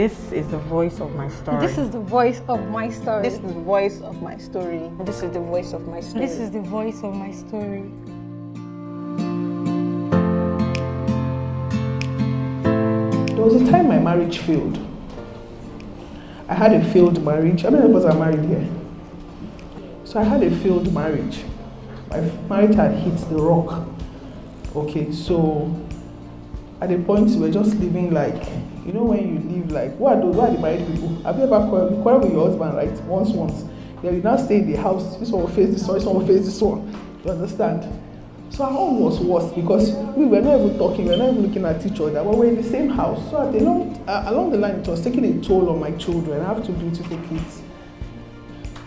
This is the voice of my story. This is the voice of my story. This is the voice of my story. This is the voice of my story. This is the voice of my story. There was a time my marriage failed. I had a failed marriage. How many of us are married here? So I had a failed marriage. My marriage had hit the rock. Okay, so at the point we were just living like, you know, when you live like, what are the married people? Have you ever quarreled with your husband, right? Once. Then you now stay in the house. This one will face this one, this one will face this one. You understand? So our home was worse because we were not even talking, we were not even looking at each other, but we're in the same house. So along the line, it was taking a toll on my children. I have two beautiful kids,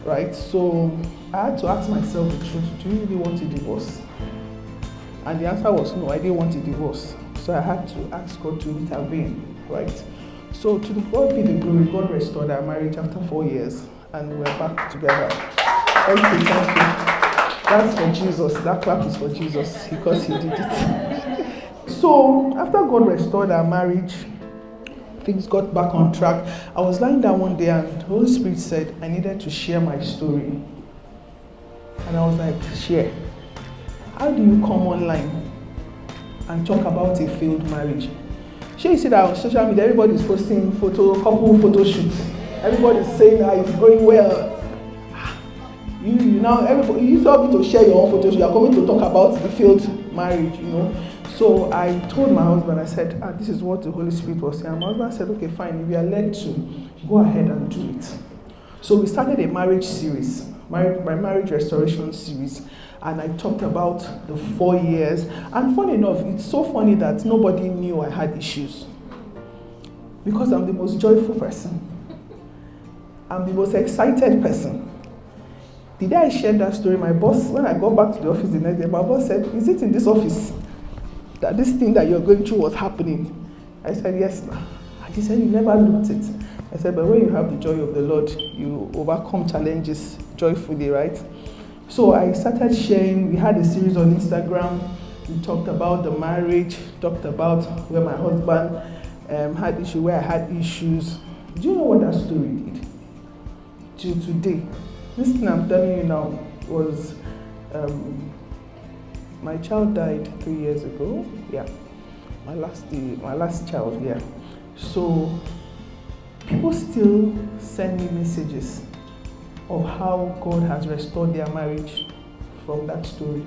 right? So I had to ask myself the truth: do you really want a divorce? And the answer was no, I didn't want a divorce. So I had to ask God to intervene, right? So to the God be the glory, God restored our marriage after 4 years, and we're back together. Thank you. That's for Jesus. That clap is for Jesus because he did it. So after God restored our marriage, things got back on track. I was lying down one day and the Holy Spirit said I needed to share my story. And I was like, share. How do you come online and talk about a failed marriage? Sure, you see that on social media, everybody is posting couple photo shoots. Everybody is saying that it's going well. You still need to share your own photos. You are coming to talk about the failed marriage, you know. So I told my husband, I said, this is what the Holy Spirit was saying. And my husband said, okay, fine, if you are led to, go ahead and do it. So we started a marriage series, my marriage restoration series, and I talked about the 4 years. And funny enough, it's so funny that nobody knew I had issues because I'm the most joyful person. I'm the most excited person. The day I shared that story, my boss, when I got back to the office the next day, my boss said, is it in this office that this thing that you're going through was happening? I said, yes, ma'am. And he said, you never looked it. I said, but when you have the joy of the Lord, you overcome challenges joyfully, right? So I started sharing. We had a series on Instagram. We talked about the marriage, talked about where my husband had issues, where I had issues. Do you know what that story did? Till today. This thing I'm telling you now was, my child died 3 years ago. Yeah, my last child. Yeah. So people still send me messages of how God has restored their marriage from that story.